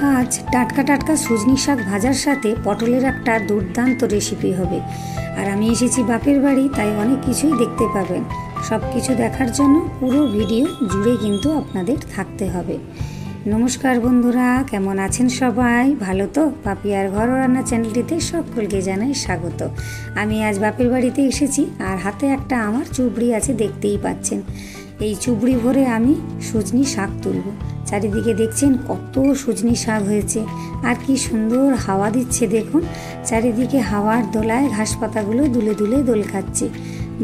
আজ টাটকা টাটকা সজনি শাক ভাজার সাথে পটলের একটা দুর্দান্ত রেসিপি হবে। আর আমি এসেছি বাপের বাড়ি, তাই অনেক কিছুই দেখতে পাবেন। সব কিছু দেখার জন্য পুরো ভিডিও জুড়ে কিন্তু আপনাদের থাকতে হবে। নমস্কার বন্ধুরা, কেমন আছেন সবাই? ভালো তো? পাপিয়ার ঘরোয়া রান্না চ্যানেলটিতে সকলকে জানাই স্বাগত। আমি আজ বাপের বাড়িতে এসেছি, আর হাতে একটা আমার চুবড়ি আছে, দেখতেই পাচ্ছেন। এই চুবড়ি ভরে আমি সজনি শাক তুলব। চারিদিকে দেখছেন কত সজনি শাক হয়েছে, আর কি সুন্দর হাওয়া দিচ্ছে দেখুন। চারিদিকে হাওয়ার দোলায় ঘাস পাতাগুলো দুলে দুলে দোল খাচ্ছে।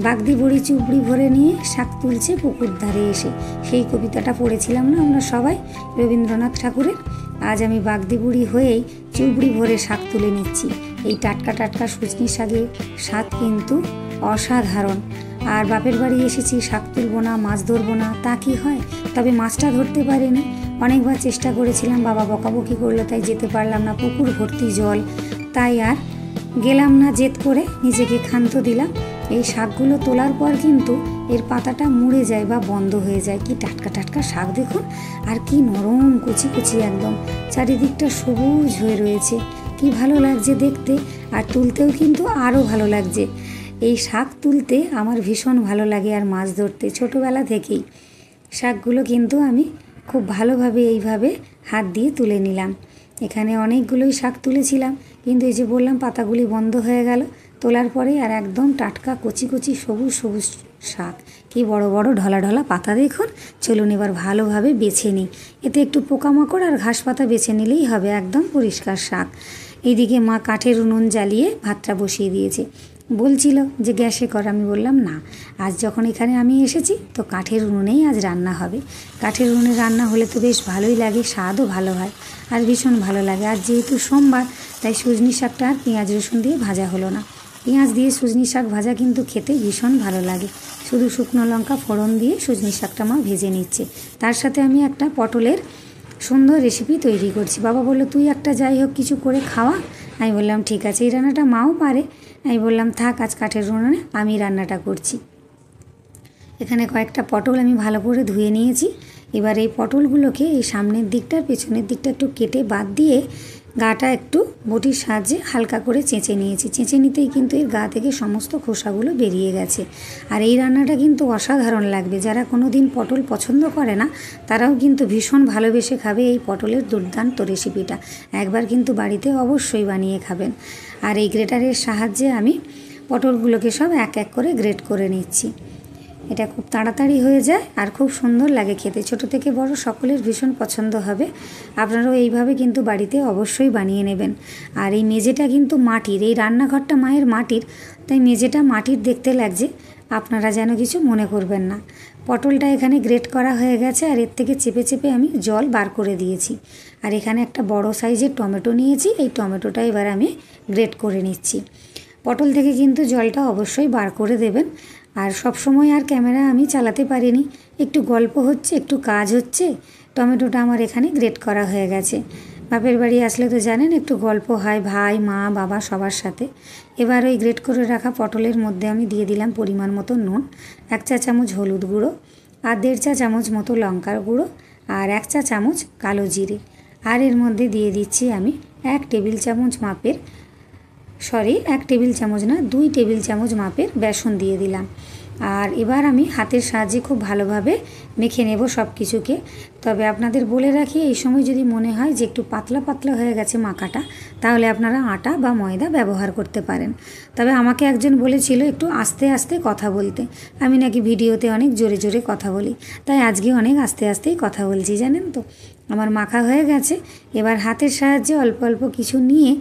বাগদি বড়ি চুবড়ি ভরে নিয়ে শাক তুলছে পুকুর ধারে এসে। সেই কবিতাটা পড়েছিলাম না আমরা সবাই, রবীন্দ্রনাথ ঠাকুরের। আজ আমি বাগদি বুড়ি হয়েই চুবড়ি ভরে শাক তুলে নিচ্ছি। এই টাটকা টাটকা সজনি শাকের স্বাদ কিন্তু অসাধারণ। আর বাপের বাড়ি এসেছি, শাক তুলবো না, মাছ ধরবো না, তা কি হয়? তবে মাছটা ধরতে পারিনি। অনেকবার চেষ্টা করেছিলাম, বাবা বকাবকি করলো, তাই যেতে পারলাম না। পুকুর ভর্তি জল, তাই আর গেলাম না। জেদ করে নিজেকে ক্ষান্ত দিলাম। এই শাকগুলো তোলার পর কিন্তু এর পাতাটা মুড়ে যায় বা বন্ধ হয়ে যায়। কি টাটকা টাটকা শাক দেখুন, আর কি নরম কুচি কুচি একদম। চারিদিকটা সবুজ হয়ে রয়েছে, কি ভালো লাগছে দেখতে। আর তুলতেও কিন্তু আরও ভালো লাগছে। এই শাক তুলতে আমার ভীষণ ভালো লাগে, আর মাছ ধরতে ছোটোবেলা থেকেই। শাকগুলো কিন্তু আমি খুব ভালোভাবে এইভাবে হাত দিয়ে তুলে নিলাম। এখানে অনেকগুলোই শাক তুলেছিলাম, কিন্তু এই যে বললাম পাতাগুলি বন্ধ হয়ে গেল তোলার পরে। আর একদম টাটকা কচি কচি সবুজ সবুজ শাক, কি বড় বড় ঢলা ঢলা পাতা দেখুন। চলুন এবার ভালোভাবে বেছে নিই। এতে একটু পোকামাকড় আর ঘাস পাতা বেছে নিলেই হবে, একদম পরিষ্কার শাক। এইদিকে মা কাঠের উনুন জ্বালিয়ে ভাতটা বসিয়ে দিয়েছে। বলছিল যে গ্যাসে কর, আমি বললাম না, আজ যখন এখানে আমি এসেছি তো কাঠের উনুনেই আজ রান্না হবে। কাঠের উনুনে রান্না হলে তো বেশ ভালোই লাগে, স্বাদও ভালো হয়, আর ভীষণ ভালো লাগে। আর যেহেতু সোমবার, তাই সজনি শাকটা আর পেঁয়াজ রসুন দিয়ে ভাজা হলো না। পেঁয়াজ দিয়ে সজনি শাক ভাজা কিন্তু খেতে ভীষণ ভালো লাগে। শুধু শুকনো লঙ্কা ফোড়ন দিয়ে সজনি শাকটা মা ভেজে নিচ্ছে। তার সাথে আমি একটা পটলের সুন্দর রেসিপি তৈরি করছি। বাবা বললো তুই একটা যাই হোক কিছু করে খাওয়া। আমি বললাম ঠিক আছে, এই রান্নাটা মাও পারে। আমি বললাম থাক, আজ কাঠের উনুনে আমি রান্নাটা করছি। এখানে কয়েকটা পটল আমি ভালো করে ধুয়ে নিয়েছি। এবার এই পটলগুলোকে এই সামনের দিকটার পেছনের দিকটা একটু কেটে বাদ দিয়ে গাটা একটু বটির সাহায্যে হালকা করে চেঁচে নিয়েছি। চেঁচে নিতেই কিন্তু এর গা থেকে সমস্ত খোসাগুলো বেরিয়ে গেছে। আর এই রান্নাটা কিন্তু অসাধারণ লাগবে। যারা কোনো দিন পটল পছন্দ করে না, তারাও কিন্তু ভীষণ ভালোবেসে খাবে এই পটলের দুর্দান্ত রেসিপিটা। একবার কিন্তু বাড়িতে অবশ্যই বানিয়ে খাবেন। আর এই গ্রেটারের সাহায্যে আমি পটলগুলোকে সব এক এক করে গ্রেট করে নিচ্ছি। এটা খুব তাড়াতাড়ি হয়ে যায় আর খুব সুন্দর লাগে খেতে। ছোট থেকে বড় সকলের ভীষণ পছন্দ হবে। আপনারাও এইভাবে কিন্তু বাড়িতে অবশ্যই বানিয়ে নেবেন। আর এই মেঝেটা কিন্তু মাটির, এই রান্নাঘরটা মায়ের মাটির, তাই মেঝেটা মাটির দেখতে লাগছে। আপনারা যেন কিছু মনে করবেন না। পটলটা এখানে গ্রেট করা হয়ে গেছে, আর এর থেকে চেপে চেপে আমি জল বার করে দিয়েছি। আর এখানে একটা বড় সাইজের টমেটো নিয়েছি, এই টমেটোটা এবার আমি গ্রেট করে নিচ্ছি। পটল থেকে কিন্তু জলটা অবশ্যই বার করে দেবেন। আর সব সময় আর ক্যামেরা আমি চালাতে পারিনি, একটু গল্প হচ্ছে, একটু কাজ হচ্ছে। টমেটোটা আমার এখানে গ্রেট করা হয়ে গেছে। বাপের বাড়ি আসলে তো জানেন একটু গল্প হয় ভাই মা বাবা সবার সাথে। এবার ওই গ্রেট করে রাখা পটলের মধ্যে আমি দিয়ে দিলাম পরিমাণ মতো নুন, 1 চা চামচ হলুদ গুঁড়ো, আর 1.5 চা চামচ মতো লঙ্কার গুঁড়ো, আর 1 চা চামচ কালো জিরে। আর এর মধ্যে দিয়ে দিচ্ছি আমি 1 টেবিল চামচ মাপের 1 টেবিল চামচ না, 2 টেবিল চামচ মাপের বেসন দিয়ে দিলাম। আর এবার আমি হাতের সাহায্যে খুব ভালোভাবে মেখে নেব সব কিছুকে। তবে আপনাদের বলে রাখি, এই সময় যদি মনে হয় যে একটু পাতলা পাতলা হয়ে গেছে মাখাটা, তাহলে আপনারা আটা বা ময়দা ব্যবহার করতে পারেন। তবে আমাকে একজন বলেছিল একটু আস্তে আস্তে কথা বলতে। আমি নাকি ভিডিওতে অনেক জোরে জোরে কথা বলি, তাই আজকে অনেক আস্তে আস্তেই কথা বলছি, জানেন তো। আমার মাখা হয়ে গেছে। এবার হাতের সাহায্যে অল্প অল্প কিছু নিয়ে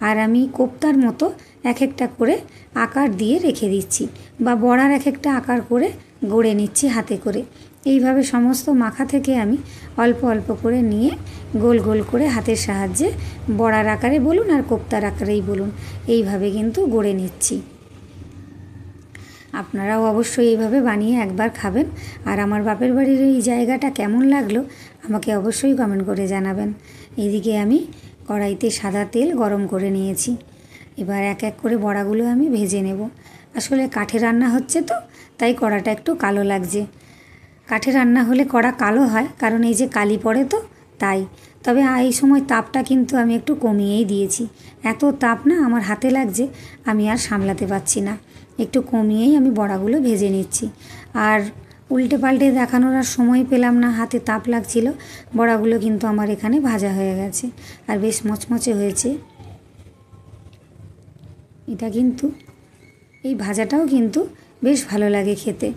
আর আমি কোপ্তার মতো এক একটা করে আকার দিয়ে রেখে দিচ্ছি, বা বড়ার এক একটা আকার করে গড়ে নিচ্ছি হাতে করে। এইভাবে সমস্ত মাখা থেকে আমি অল্প অল্প করে নিয়ে গোল গোল করে হাতের সাহায্যে বড়ার আকারে বলুন আর কোপ্তার আকারেই বলুন, এইভাবে কিন্তু গড়ে নিচ্ছি। আপনারাও অবশ্যই এইভাবে বানিয়ে একবার খাবেন। আর আমার বাপের বাড়ির এই জায়গাটা কেমন লাগলো আমাকে অবশ্যই কমেন্ট করে জানাবেন। এদিকে আমি কড়াইতে সাদা তেল গরম করে নিয়েছি। এবার এক এক করে বড়াগুলো আমি ভেজে নেব। আসলে কাঠে রান্না হচ্ছে তো, তাই কড়াটা একটু কালো লাগছে। কাঠে রান্না হলে কড়া কালো হয়, কারণ এই যে কালি পড়ে তো, তাই। তবে এই সময় তাপটা কিন্তু আমি একটু কমিয়েই দিয়েছি। এত তাপ না আমার হাতে লাগছে, আমি আর সামলাতে পারছি না, একটু কমিয়েই আমি বড়াগুলো ভেজে নিচ্ছি। আর উল্টে পাল্টে দেখানোর আর সময় পেলাম না, হাতে তাপ লাগছিল। বড়াগুলো কিন্তু আমার এখানে ভাজা হয়ে গেছে আর বেশ মচমচে হয়েছে। এটা কিন্তু এই ভাজাটাও কিন্তু বেশ ভালো লাগে খেতে।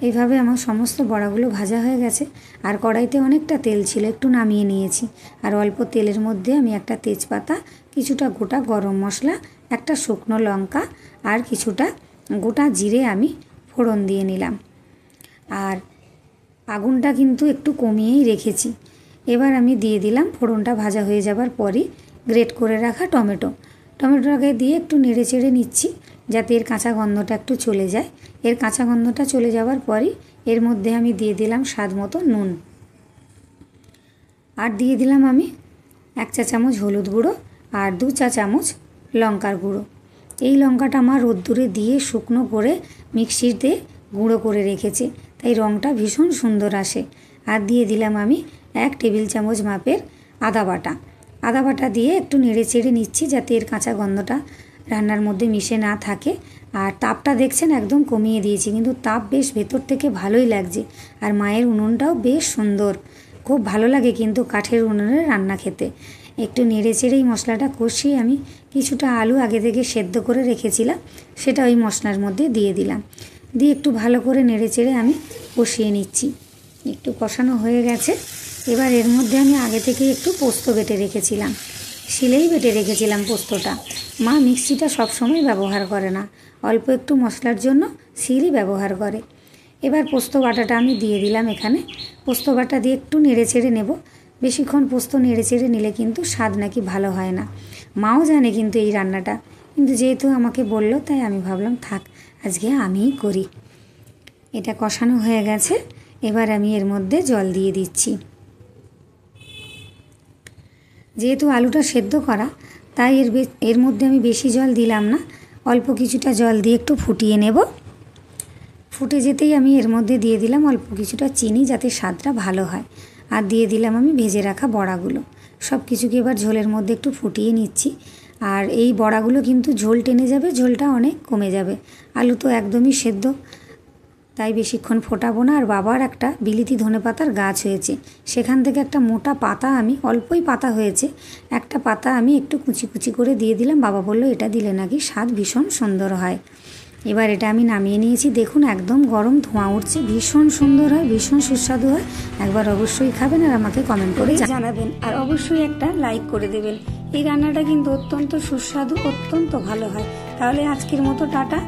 এইভাবে আমার সমস্ত বড়াগুলো ভাজা হয়ে গেছে। আর কড়াইতে অনেকটা তেল ছিল, একটু নামিয়ে নিয়েছি। আর অল্প তেলের মধ্যে আমি একটা তেজপাতা, কিছুটা গোটা গরম মশলা, একটা শুকনো লঙ্কা আর কিছুটা গোটা জিরে আমি ফোড়ন দিয়ে নিলাম। আর আগুনটা কিন্তু একটু কমিয়েই রেখেছি। এবার আমি দিয়ে দিলাম ফোড়নটা ভাজা হয়ে যাবার পরই গ্রেট করে রাখা টমেটোটাকে দিয়ে একটু নেড়ে চেড়ে নিচ্ছি, যাতে এর কাঁচা গন্ধটা একটু চলে যায়। এর কাঁচা গন্ধটা চলে যাওয়ার পরই এর মধ্যে আমি দিয়ে দিলাম স্বাদ মতো নুন। আর দিয়ে দিলাম আমি 1 চা চামচ হলুদ গুঁড়ো আর 2 চা চামচ লঙ্কার গুঁড়ো। এই লঙ্কাটা আমার রোদ্দুরে দিয়ে শুকনো করে মিক্সিতে গুঁড়ো করে রেখেছি, তাই রঙটা ভীষণ সুন্দর আসে। আর দিয়ে দিলাম আমি 1 টেবিল চামচ মাপের আদা বাটা দিয়ে একটু নেড়ে চেড়ে নিচ্ছি, যাতে এর কাঁচা গন্ধটা রান্নার মধ্যে মিশে না থাকে। আর তাপটা দেখছেন একদম কমিয়ে দিয়েছি, কিন্তু তাপ বেশ ভেতর থেকে ভালোই লাগছে। আর মায়ের উনুনটাও বেশ সুন্দর, খুব ভালো লাগে কিন্তু কাঠের উনুনে রান্না খেতে। একটু নেড়ে চেড়েই মশলাটা কষিয়ে আমি কিছুটা আলু আগে থেকে সেদ্ধ করে রেখেছিলাম, সেটা ওই মশলার মধ্যে দিয়ে দিলাম। দিয়ে একটু ভালো করে নেড়ে চেড়ে আমি কষিয়ে নিচ্ছি। একটু কষানো হয়ে গেছে। এবার এর মধ্যে আমি আগে থেকে একটু পোস্ত বেটে রেখেছিলাম, শিলেই বেটে রেখেছিলাম পোস্তটা। মা মিক্সিটা সবসময় ব্যবহার করে না, অল্প একটু মশলার জন্য শিলই ব্যবহার করে। এবার পোস্ত বাটাটা আমি দিয়ে দিলাম এখানে। পোস্ত বাটা দিয়ে একটু নেড়ে চেড়ে নেব। বেশিক্ষণ পোস্ত নেড়ে চেড়ে নিলে কিন্তু স্বাদ নাকি ভালো হয় না। মাও জানে কিন্তু এই রান্নাটা, কিন্তু যেহেতু আমাকে বলল তাই আমি ভাবলাম থাক আজকে আমিই করি। এটা কষানো হয়ে গেছে। এবার আমি এর মধ্যে জল দিয়ে দিচ্ছি। যেহেতু আলুটা সেদ্ধ করা, তাই এর মধ্যে আমি বেশি জল দিলাম না, অল্প কিছুটা জল দিয়ে একটু ফুটিয়ে নেব। ফুটে যেতেই আমি এর মধ্যে দিয়ে দিলাম অল্প কিছুটা চিনি, যাতে স্বাদটা ভালো হয়। আর দিয়ে দিলাম আমি ভেজে রাখা বড়াগুলো। সব কিছুকে এবার ঝোলের মধ্যে একটু ফুটিয়ে নিচ্ছি। আর এই বড়াগুলো কিন্তু ঝোল টেনে যাবে, ঝোলটা অনেক কমে যাবে। আলু তো একদমই সেদ্ধ, তাই বেশিক্ষণ ফোটাবো না। আর বাবার একটা বিলিতি ধনেপাতার গাছ হয়েছে, সেখান থেকে একটা মোটা পাতা, আমি অল্পই পাতা হয়েছে, একটা পাতা আমি একটু কুচি কুচি করে দিয়ে দিলাম। বাবা বলল এটা দিলে নাকি স্বাদ ভীষণ সুন্দর হয়। এবার এটা আমি নামিয়ে নিয়েছি। দেখুন একদম গরম ধোঁয়া উঠছে, ভীষণ সুন্দর হয়, ভীষণ সুস্বাদু হয়। একবার অবশ্যই খাবেন আর আমাকে কমেন্ট করে জানাবেন। আর অবশ্যই একটা লাইক করে দেবেন। এই রান্নাটা কিন্তু অত্যন্ত সুস্বাদু, অত্যন্ত ভালো হয়। তাহলে আজকের মতো টাটা।